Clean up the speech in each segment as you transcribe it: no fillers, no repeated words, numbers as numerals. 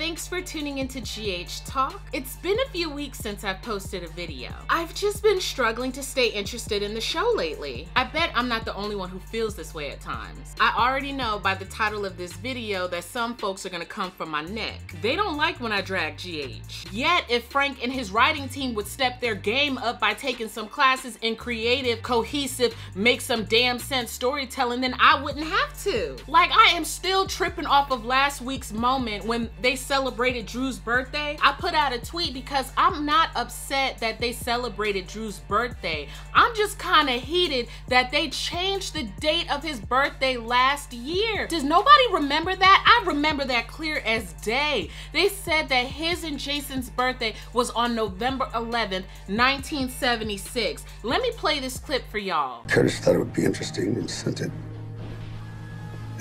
Thanks for tuning into GH Talk. It's been a few weeks since I've posted a video. I've just been struggling to stay interested in the show lately. I bet I'm not the only one who feels this way at times. I already know by the title of this video that some folks are gonna come for my neck. They don't like when I drag GH. Yet, if Frank and his writing team would step their game up by taking some classes in creative, cohesive, make some damn sense storytelling, then I wouldn't have to. Like, I am still tripping off of last week's moment when they celebrated Drew's birthday. I put out a tweet because I'm not upset that they celebrated Drew's birthday. I'm just kind of heated that they changed the date of his birthday last year. Does nobody remember that? I remember that clear as day. They said that his and Jason's birthday was on November 11th, 1976. Let me play this clip for y'all. Curtis thought it would be interesting and sent it.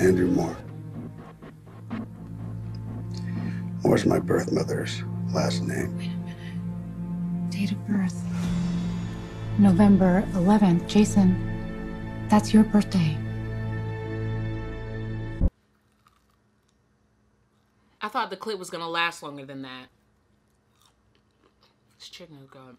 Andrew Moore. Moore's my birth mother's last name. Wait a minute. Date of birth. November 11th. Jason, that's your birthday. I thought the clip was gonna last longer than that. This chicken is good.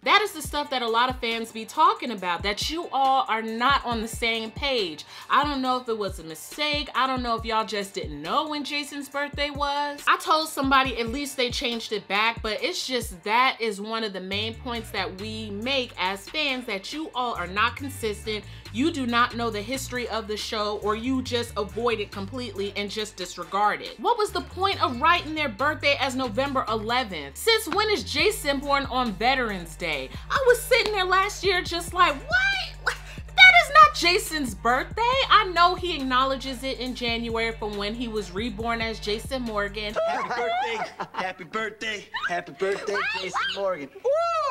That is the stuff that a lot of fans be talking about, that you all are not on the same page. I don't know if it was a mistake. I don't know if y'all just didn't know when Jason's birthday was. I told somebody at least they changed it back, but it's just that is one of the main points that we make as fans, that you all are not consistent. You do not know the history of the show, or you just avoid it completely and just disregard it. What was the point of writing their birthday as November 11th? Since when is Jason born on Veterans Day? I was sitting there last year just like, what? That is not Jason's birthday. I know he acknowledges it in January from when he was reborn as Jason Morgan. Happy birthday, happy birthday, happy birthday, Jason Morgan.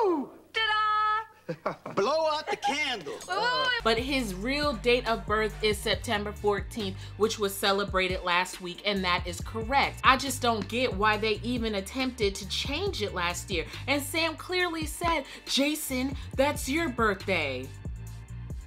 Woo! Blow out the candles. But his real date of birth is September 14th, which was celebrated last week, and that is correct. I just don't get why they even attempted to change it last year. And Sam clearly said, Jason, that's your birthday.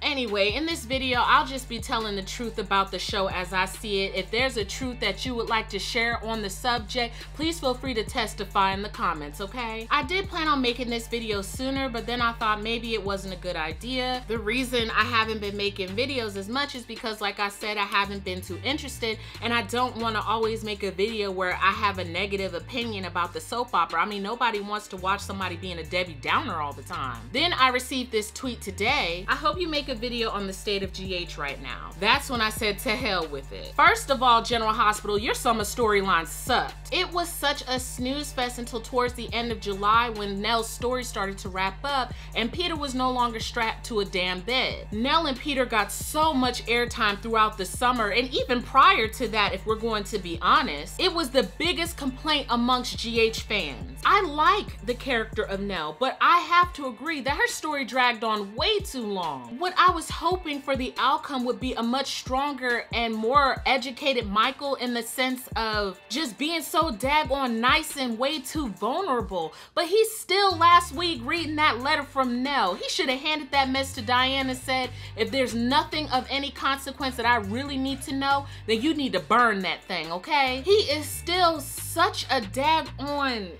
Anyway, in this video, I'll just be telling the truth about the show as I see it. If there's a truth that you would like to share on the subject, please feel free to testify in the comments, okay? I did plan on making this video sooner, but then I thought maybe it wasn't a good idea. The reason I haven't been making videos as much is because, like I said, I haven't been too interested, and I don't want to always make a video where I have a negative opinion about the soap opera. I mean, nobody wants to watch somebody being a Debbie Downer all the time. Then I received this tweet today. I hope you make a video on the state of GH right now. That's when I said to hell with it. First of all, General Hospital, your summer storyline sucked. It was such a snooze fest until towards the end of July when Nell's story started to wrap up and Peter was no longer strapped to a damn bed. Nell and Peter got so much airtime throughout the summer, and even prior to that, if we're going to be honest, it was the biggest complaint amongst GH fans. I like the character of Nell, but I have to agree that her story dragged on way too long. What I was hoping for the outcome would be a much stronger and more educated Michael, in the sense of just being so daggone nice and way too vulnerable. But he's still last week reading that letter from Nell. He should have handed that mess to Diane and said, if there's nothing of any consequence that I really need to know, then you need to burn that thing, okay? He is still such a daggone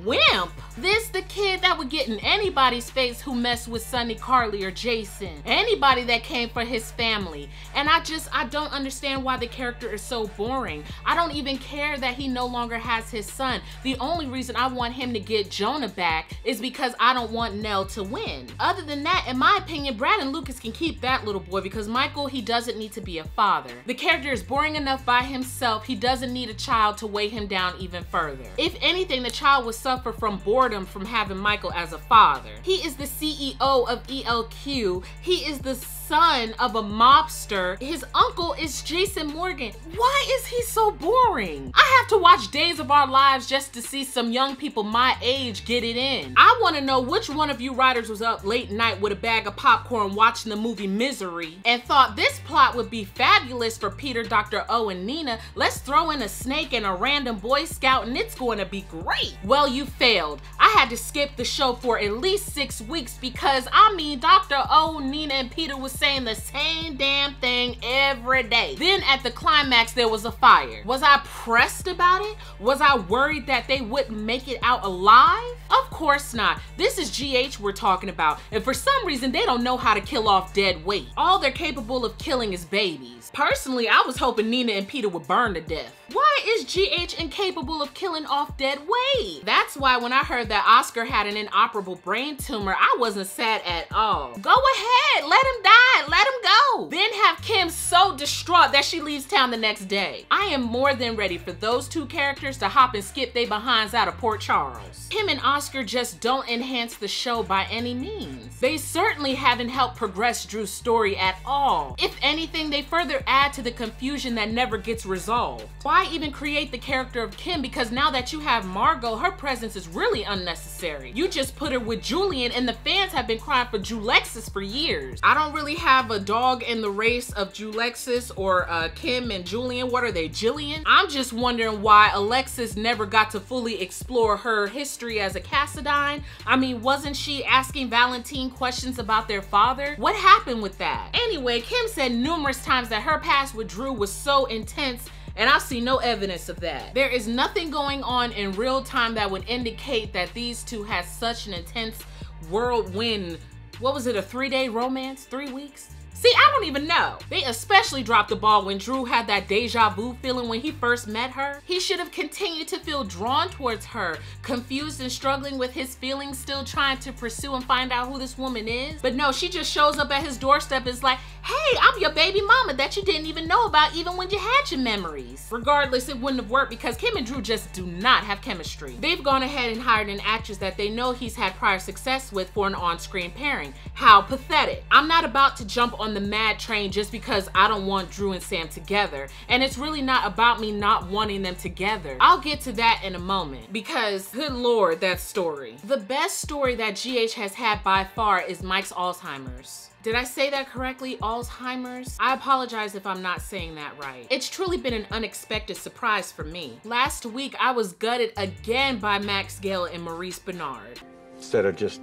wimp. This the kid that would get in anybody's face who messed with Sonny, Carly, or Jason. Anybody that came for his family. And I don't understand why the character is so boring. I don't even care that he no longer has his son. The only reason I want him to get Jonah back is because I don't want Nell to win. Other than that, in my opinion, Brad and Lucas can keep that little boy, because Michael, he doesn't need to be a father. The character is boring enough by himself. He doesn't need a child to weigh him down even further. If anything, the child was suffer from boredom from having Michael as a father. He is the CEO of ELQ. He is the son of a mobster. His uncle is Jason Morgan. Why is he so boring? I have to watch Days of Our Lives just to see some young people my age get it in. I want to know which one of you writers was up late night with a bag of popcorn watching the movie Misery and thought this plot would be fabulous for Peter, Dr. O, and Nina. Let's throw in a snake and a random Boy Scout and it's going to be great. Well, you failed. I had to skip the show for at least 6 weeks because, I mean, Dr. O, Nina, and Peter was saying the same damn thing every day. Then at the climax, there was a fire. Was I pressed about it? Was I worried that they wouldn't make it out alive? Of course not. This is GH we're talking about, and for some reason they don't know how to kill off dead weight. All they're capable of killing is babies. Personally, I was hoping Nina and Peter would burn to death. Why is GH incapable of killing off dead weight? That's why when I heard that Oscar had an inoperable brain tumor, I wasn't sad at all. Go ahead, let him die, let him go. Then have Kim so distraught that she leaves town the next day. I am more than ready for those two characters to hop and skip they behinds out of Port Charles. Kim and Oscar just don't enhance the show by any means. They certainly haven't helped progress Drew's story at all. If anything, they further add to the confusion that never gets resolved. Why even create the character of Kim? Because now that you have Margot, her presence is really unnecessary. You just put her with Julian, and the fans have been crying for Julexis for years. I don't really have a dog in the race of Julexis or Kim and Julian. What are they, Jillian? I'm just wondering why Alexis never got to fully explore her history as a Cassadine. I mean, wasn't she asking Valentine questions about their father? What happened with that? Anyway, Kim said numerous times that her past with Drew was so intense, and I see no evidence of that. There is nothing going on in real time that would indicate that these two had such an intense whirlwind. What was it, a 3-day romance? 3 weeks? See, I don't even know. They especially dropped the ball when Drew had that deja vu feeling when he first met her. He should have continued to feel drawn towards her, confused and struggling with his feelings, still trying to pursue and find out who this woman is. But no, she just shows up at his doorstep and is like, hey, I'm your baby mama that you didn't even know about even when you had your memories. Regardless, it wouldn't have worked because Kim and Drew just do not have chemistry. They've gone ahead and hired an actress that they know he's had prior success with for an on-screen pairing. How pathetic. I'm not about to jump on the mad train just because I don't want Drew and Sam together. And it's really not about me not wanting them together. I'll get to that in a moment because, good Lord, that story. The best story that GH has had by far is Mike's Alzheimer's. Did I say that correctly? Alzheimer's? I apologize if I'm not saying that right. It's truly been an unexpected surprise for me. Last week, I was gutted again by Max Gale and Maurice Bernard. Instead of just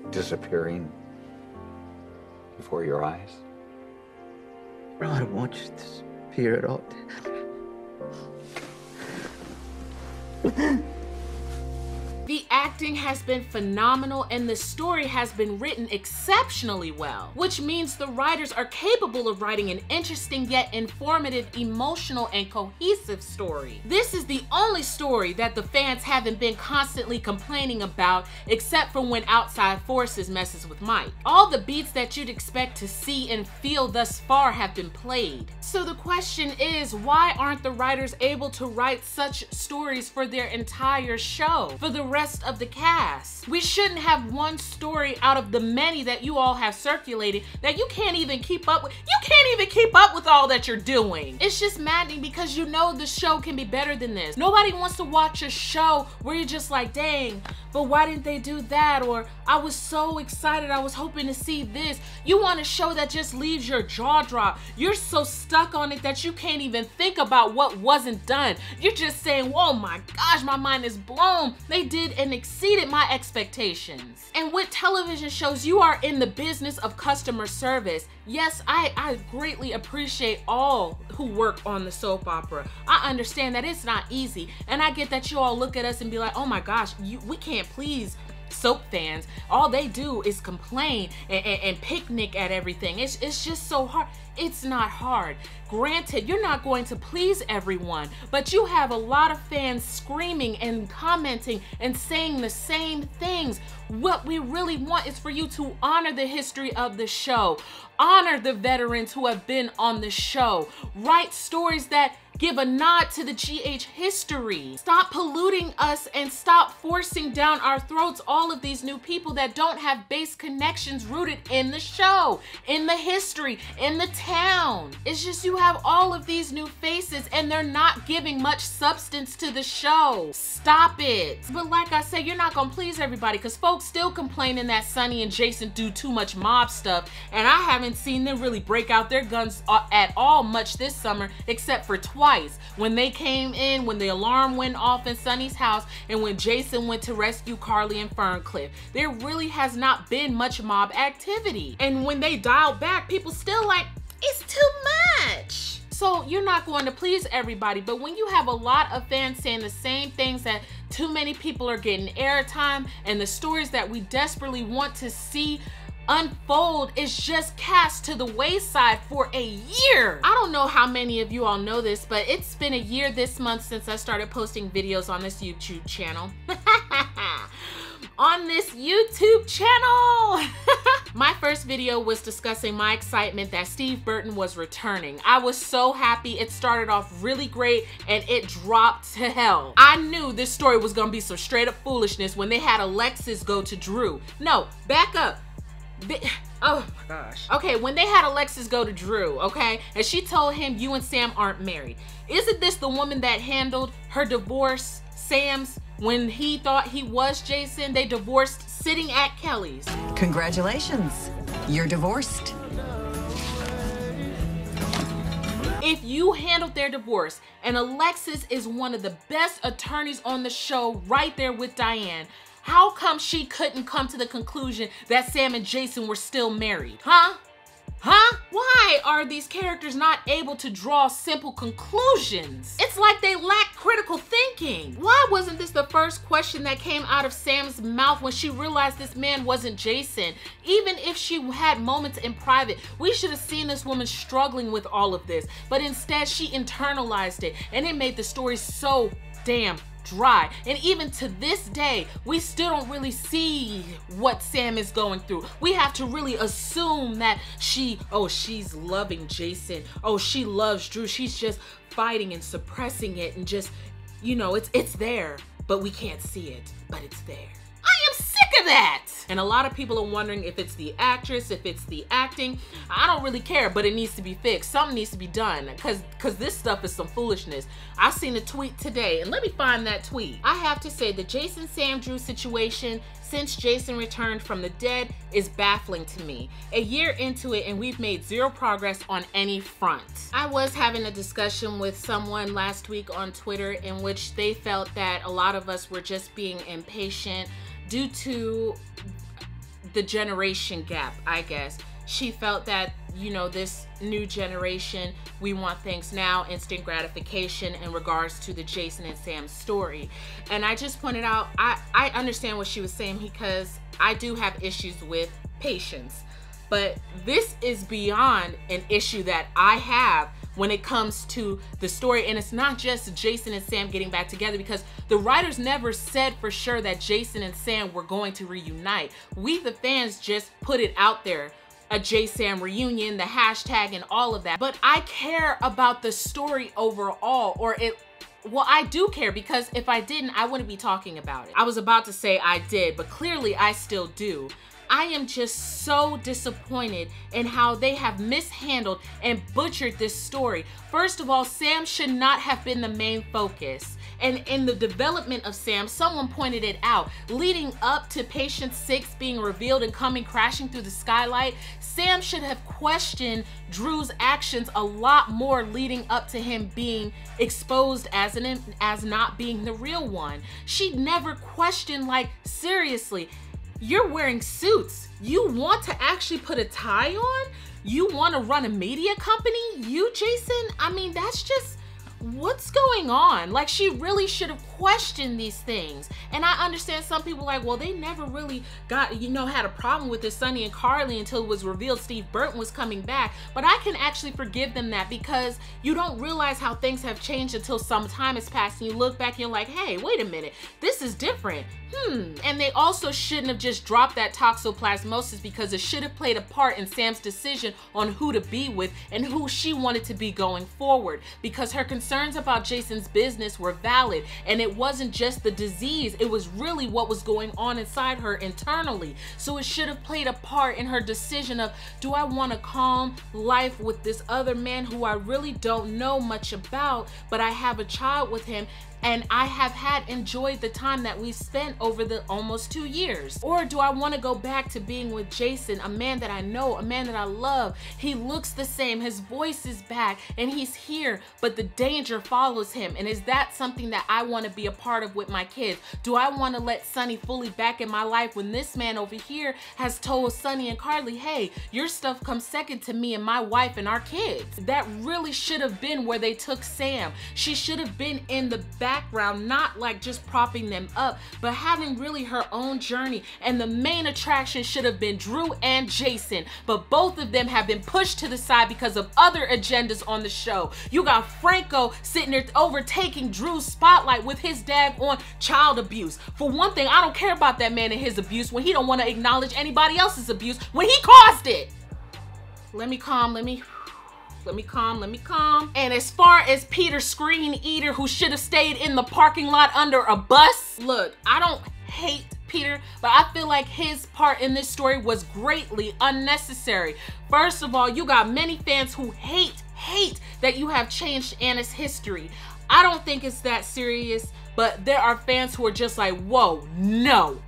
disappearing before your eyes? Bro, I don't want you to disappear at all. The acting has been phenomenal and the story has been written exceptionally well, which means the writers are capable of writing an interesting yet informative, emotional, and cohesive story. This is the only story that the fans haven't been constantly complaining about, except for when outside forces messes with Mike. All the beats that you'd expect to see and feel thus far have been played. So the question is, why aren't the writers able to write such stories for their entire show, for the rest of the cast? We shouldn't have one story out of the many that you all have circulated that you can't even keep up with. You can't even keep up with all that you're doing. It's just maddening because you know the show can be better than this. Nobody wants to watch a show where you're just like, dang, but why didn't they do that? Or I was so excited, I was hoping to see this. You want a show that just leaves your jaw drop. You're so stuck on it that you can't even think about what wasn't done. You're just saying, oh my gosh, my mind is blown. They did and exceeded my expectations. And with television shows, you are in the business of customer service. Yes, I greatly appreciate all who work on the soap opera. I understand that it's not easy, and I get that you all look at us and be like, oh my gosh, we can't please soap fans. All they do is complain and picnic at everything. It's just so hard. It's not hard. Granted, you're not going to please everyone, but you have a lot of fans screaming and commenting and saying the same things. What we really want is for you to honor the history of the show, honor the veterans who have been on the show, write stories that give a nod to the GH history. Stop polluting us and stop forcing down our throats all of these new people that don't have base connections rooted in the show, in the history, in the town. It's just you have all of these new faces and they're not giving much substance to the show. Stop it. But like I said, you're not gonna please everybody because folks still complaining that Sonny and Jason do too much mob stuff, and I haven't seen them really break out their guns at all much this summer except for twice. twice. When they came in, when the alarm went off in Sonny's house, and when Jason went to rescue Carly and Ferncliff. There really has not been much mob activity. And when they dialed back, people still like, it's too much. So you're not going to please everybody, but when you have a lot of fans saying the same things, that too many people are getting airtime, and the stories that we desperately want to see unfold is just cast to the wayside for a year. I don't know how many of you all know this, but it's been a year this month since I started posting videos on this YouTube channel. On this YouTube channel. My first video was discussing my excitement that Steve Burton was returning. I was so happy. It started off really great and it dropped to hell. I knew this story was gonna be some straight up foolishness when they had Alexis go to Drew. No, back up. Oh my gosh. Okay, when they had Alexis go to Drew, okay, and she told him, you and Sam aren't married. Isn't this the woman that handled her divorce, Sam's, when he thought he was Jason? They divorced sitting at Kelly's. Congratulations, you're divorced. If you handled their divorce, and Alexis is one of the best attorneys on the show right there with Diane, how come she couldn't come to the conclusion that Sam and Jason were still married? Huh? Why are these characters not able to draw simple conclusions? It's like they lack critical thinking. Why wasn't this the first question that came out of Sam's mouth when she realized this man wasn't Jason? Even if she had moments in private, we should have seen this woman struggling with all of this, but instead she internalized it, and it made the story so damn dry. And even to this day, we still don't really see what Sam is going through. We have to really assume that she's loving Jason. Oh, she loves Drew. She's just fighting and suppressing it, and just, you know, it's there, but we can't see it, but it's there. I am sick of that. And a lot of people are wondering if it's the actress, if it's the acting. I don't really care, but it needs to be fixed. Something needs to be done, because this stuff is some foolishness. I seen a tweet today, and let me find that tweet. I have to say, the Jason Sam Drew situation since Jason returned from the dead is baffling to me. A year into it, and we've made zero progress on any front. I was having a discussion with someone last week on Twitter in which they felt that a lot of us were just being impatient due to the generation gap, I guess. She felt that, you know, this new generation, we want things now, instant gratification in regards to the Jason and Sam story. And I just pointed out, I understand what she was saying, because I do have issues with patience. But this is beyond an issue that I have when it comes to the story. And it's not just Jason and Sam getting back together, because the writers never said for sure that Jason and Sam were going to reunite. We, the fans, just put it out there. A J-Sam reunion, the hashtag, and all of that. But I care about the story overall, well, I do care, because if I didn't, I wouldn't be talking about it. I was about to say I did, but clearly I still do. I am just so disappointed in how they have mishandled and butchered this story. First of all, Sam should not have been the main focus. And in the development of Sam, someone pointed it out. Leading up to Patient 6 being revealed and coming crashing through the skylight, Sam should have questioned Drew's actions a lot more leading up to him being exposed as not being the real one. She never questioned, like, seriously, you're wearing suits. You want to actually put a tie on? You want to run a media company? You, Jason? I mean, that's just, what's going on? Like, she really should have questioned these things. And I understand some people are like, well, they never really got, you know, had a problem with this Sonny and Carly until it was revealed Steve Burton was coming back. But I can actually forgive them that, because you don't realize how things have changed until some time has passed and you look back and you're like, hey, wait a minute, this is different. And they also shouldn't have just dropped that toxoplasmosis, because it should have played a part in Sam's decision on who to be with and who she wanted to be going forward, because her concerns about Jason's business were valid, and it wasn't just the disease, it was really what was going on inside her internally. So it should have played a part in her decision of, do I want a calm life with this other man who I really don't know much about, but I have a child with him? and I have enjoyed the time that we spent over the almost 2 years? Or do I want to go back to being with Jason, a man that I know, a man that I love? He looks the same, his voice is back, and he's here, but the danger follows him. And is that something that I want to be a part of with my kids? Do I want to let Sonny fully back in my life when this man over here has told Sonny and Carly, hey, your stuff comes second to me and my wife and our kids? That really should have been where they took Sam. She should have been in the background, not like just propping them up, but having really her own journey. And the main attraction should have been Drew and Jason, but both of them have been pushed to the side because of other agendas on the show. You got Franco sitting there overtaking Drew's spotlight with his dad on child abuse. For one thing, I don't care about that man and his abuse when he don't want to acknowledge anybody else's abuse when he caused it. Let me calm. And as far as Peter Screen Eater, who should have stayed in the parking lot under a bus, look, I don't hate Peter, but I feel like his part in this story was greatly unnecessary. First of all, you got many fans who hate that you have changed Anna's history. I don't think it's that serious, but there are fans who are just like, whoa, no.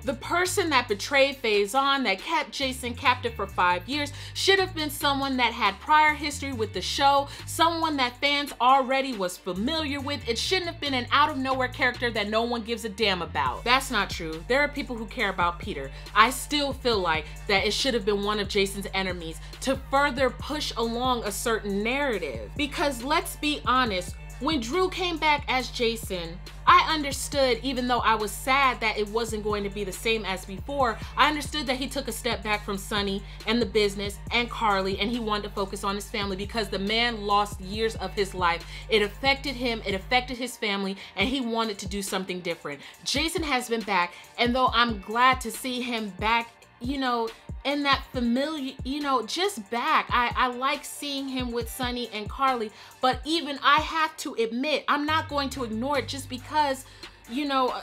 The person that betrayed Faison, that kept Jason captive for 5 years, should have been someone that had prior history with the show, someone that fans already was familiar with. It shouldn't have been an out of nowhere character that no one gives a damn about. That's not true. There are people who care about Peter. I still feel like that it should have been one of Jason's enemies to further push along a certain narrative. Because let's be honest, when Drew came back as Jason, I understood, even though I was sad that it wasn't going to be the same as before, I understood that he took a step back from Sonny and the business and Carly, and he wanted to focus on his family because the man lost years of his life. It affected him, it affected his family, and he wanted to do something different. Jason has been back, and though I'm glad to see him back, you know, in that familiar, you know, just back. I like seeing him with Sonny and Carly, but even I have to admit, I'm not going to ignore it just because, you know,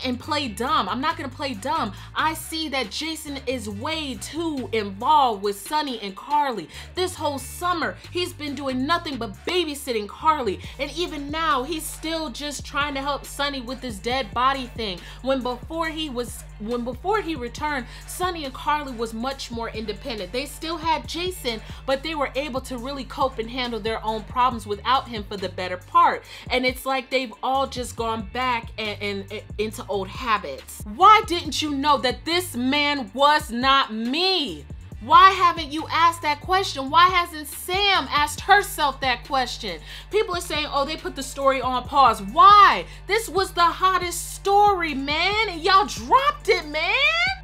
and play dumb. I'm not gonna play dumb. I see that Jason is way too involved with Sonny and Carly. This whole summer, he's been doing nothing but babysitting Carly. And even now, he's still just trying to help Sonny with this dead body thing. When before he returned, Sonny and Carly was much more independent. They still had Jason, but they were able to really cope and handle their own problems without him for the better part. And it's like they've all just gone back and into old habits. Why didn't you know that this man was not me? Why haven't you asked that question? Why hasn't Sam asked herself that question? People are saying, oh, they put the story on pause. Why? This was the hottest story, man, and y'all dropped it, man.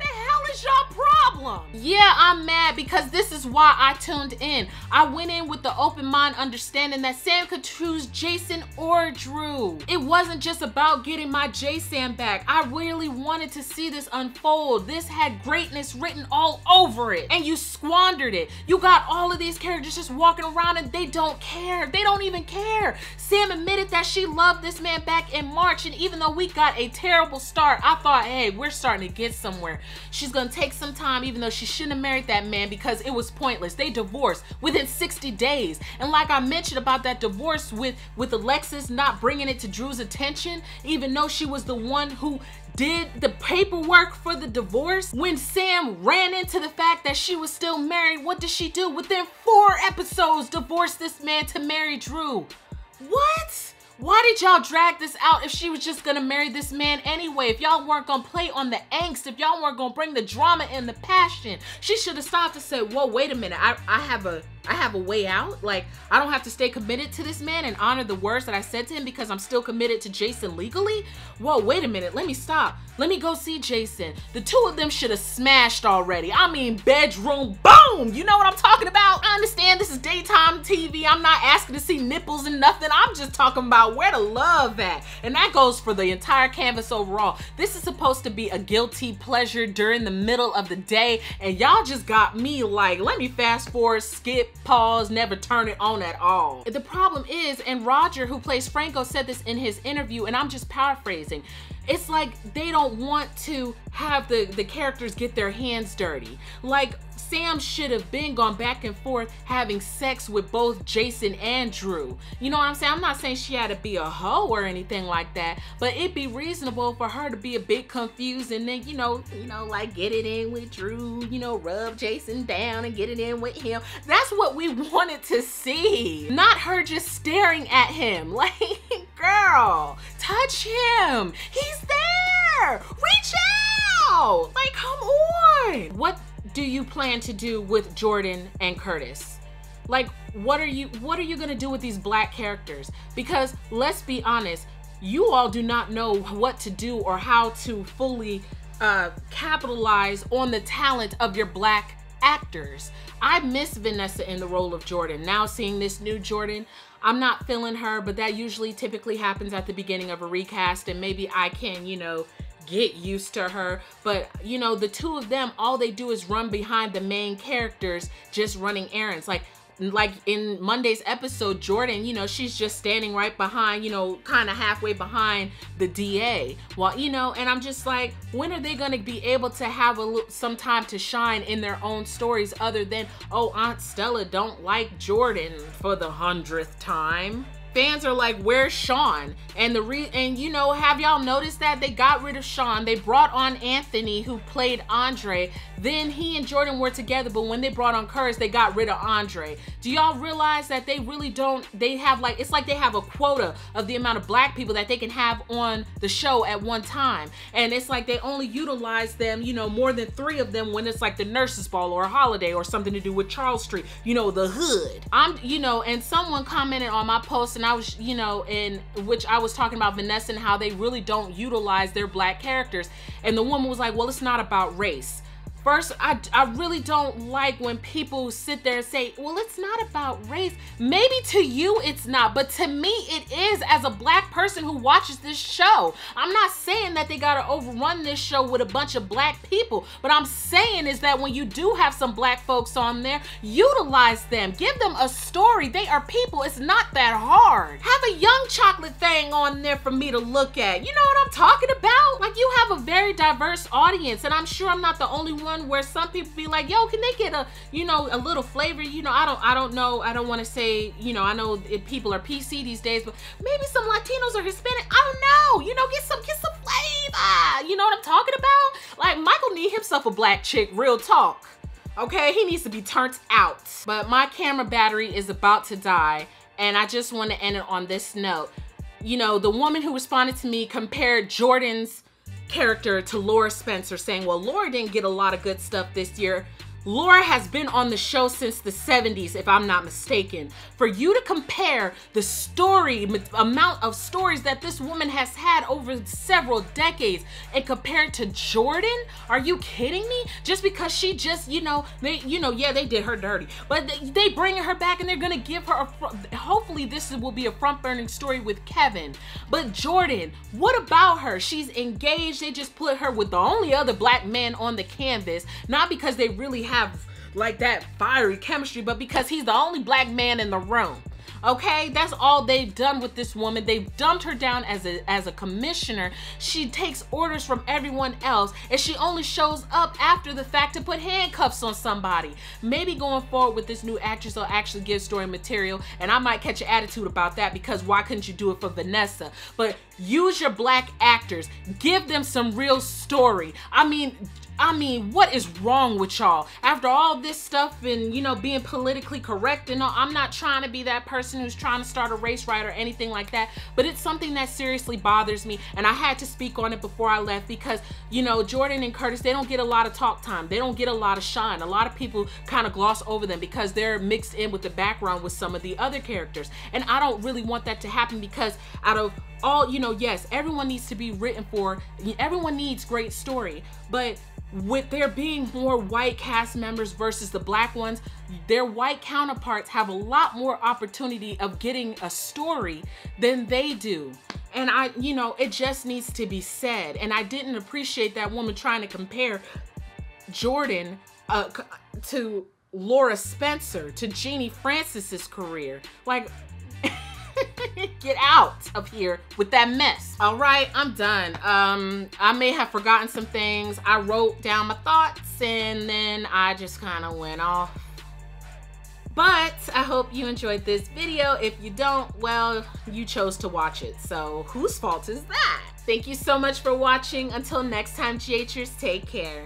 The hell is y'all problem? Yeah, I'm mad because this is why I tuned in. I went in with the open mind, understanding that Sam could choose Jason or Drew. It wasn't just about getting my J-Sam back. I really wanted to see this unfold. This had greatness written all over it, and you squandered it. You got all of these characters just walking around and they don't care. They don't even care. Sam admitted that she loved this man back in March, and even though we got a terrible start, I thought, hey, we're starting to get somewhere. She's gonna take some time, even though she shouldn't have married that man because it was pointless. They divorced within 60 days. And like I mentioned about that divorce with Alexis not bringing it to Drew's attention, even though she was the one who did the paperwork for the divorce. When Sam ran into the fact that she was still married, what did she do? Within 4 episodes, divorce this man to marry Drew. What? Why did y'all drag this out if she was just gonna marry this man anyway? If y'all weren't gonna play on the angst, if y'all weren't gonna bring the drama and the passion, she should have stopped and said, whoa, wait a minute, I have a way out. Like, I don't have to stay committed to this man and honor the words that I said to him because I'm still committed to Jason legally? Whoa, wait a minute, let me stop. Let me go see Jason. The two of them should have smashed already. I mean, bedroom, boom! You know what I'm talking about? I understand this is daytime TV. I'm not asking to see nipples and nothing. I'm just talking about where the love at. And that goes for the entire canvas overall. This is supposed to be a guilty pleasure during the middle of the day, and y'all just got me like, let me fast forward, skip, pause, never turn it on at all. The problem is, and Roger, who plays Franco, said this in his interview, and I'm just paraphrasing, it's like they don't want to have the characters get their hands dirty. Like, Sam should have been gone back and forth having sex with both Jason and Drew. You know what I'm saying? I'm not saying she had to be a hoe or anything like that, but it'd be reasonable for her to be a bit confused and then, you know, like get it in with Drew, you know, rub Jason down and get it in with him. That's what we wanted to see. Not her just staring at him. Like, girl, touch him. He's there. Reach out. Like, come on. What do you plan to do with Jordan and Curtis? Like, what are you gonna do with these black characters? Because let's be honest, you all do not know what to do or how to fully capitalize on the talent of your black actors. I miss Vanessa in the role of Jordan. Now seeing this new Jordan, I'm not feeling her, but that usually typically happens at the beginning of a recast, and maybe I can, you know, get used to her. But you know, the two of them, all they do is run behind the main characters, just running errands. Like in Monday's episode, Jordan, you know, she's just standing right behind, you know, kind of halfway behind the DA. Well, you know, and I'm just like, when are they going to be able to have some time to shine in their own stories other than, oh, Aunt Stella don't like Jordan for the 100th time? Fans are like, where's Sean? And you know, have y'all noticed that they got rid of Sean? They brought on Anthony, who played Andre. Then he and Jordan were together, but when they brought on Curtis, they got rid of Andre. Do y'all realize that they really don't, they have like, it's like they have a quota of the amount of black people that they can have on the show at one time. And it's like they only utilize them, you know, more than 3 of them when it's like the nurse's ball or a holiday or something to do with Charles Street, you know, the hood. You know, and someone commented on my post, and I was, you know, in which I was talking about Vanessa and how they really don't utilize their black characters. And the woman was like, well, it's not about race. First, I really don't like when people sit there and say, well, it's not about race. Maybe to you it's not, but to me it is, as a black person who watches this show. I'm not saying that they gotta overrun this show with a bunch of black people, but I'm saying is that when you do have some black folks on there, utilize them. Give them a story. They are people. It's not that hard. Have a young chocolate thing on there for me to look at. You know what I'm talking about? Like, you have a very diverse audience, and I'm sure I'm not the only one where some people be like, yo, can they get a, you know, a little flavor? You know, I don't know. I don't want to say, you know, I know people are PC these days, but maybe some Latinos or Hispanic, I don't know, you know, get some flavor. You know what I'm talking about? Like, Michael need himself a black chick, real talk. Okay, he needs to be turned out. But my camera battery is about to die, and I just want to end it on this note. You know, the woman who responded to me compared Jordan's character to Laura Spencer, saying, well, Laura didn't get a lot of good stuff this year. Laura has been on the show since the 70s, if I'm not mistaken. For you to compare the amount of stories that this woman has had over several decades and compare it to Jordan? Are you kidding me? Just because she just, you know, yeah, they did her dirty, but they bringing her back and they're gonna give her hopefully this will be a front-burning story with Kevin. But Jordan, what about her? She's engaged. They just put her with the only other black man on the canvas, not because they really have like that fiery chemistry, but because he's the only black man in the room. Okay, that's all they've done with this woman. They've dumped her down as a commissioner. She takes orders from everyone else, and she only shows up after the fact to put handcuffs on somebody. Maybe going forward with this new actress, they'll actually give story material, and I might catch an attitude about that, because why couldn't you do it for Vanessa? But use your black actors. Give them some real story. I mean, what is wrong with y'all? After all this stuff and, you know, being politically correct and all, I'm not trying to be that person who's trying to start a race riot or anything like that, but it's something that seriously bothers me, and I had to speak on it before I left, because, you know, Jordan and Curtis, they don't get a lot of talk time. They don't get a lot of shine. A lot of people kind of gloss over them because they're mixed in with the background with some of the other characters, and I don't really want that to happen, because out of all, you know, yes, everyone needs to be written for, everyone needs great story, but with there being more white cast members versus the black ones, their white counterparts have a lot more opportunity of getting a story than they do. And you know, it just needs to be said. And I didn't appreciate that woman trying to compare Jordan to Laura Spencer, to Jeannie Francis's career. Like, Get out of here with that mess. All right, I'm done. I may have forgotten some things. I wrote down my thoughts and then I just kind of went off. But I hope you enjoyed this video. If you don't, well, you chose to watch it. So whose fault is that? Thank you so much for watching. Until next time, GHers, take care.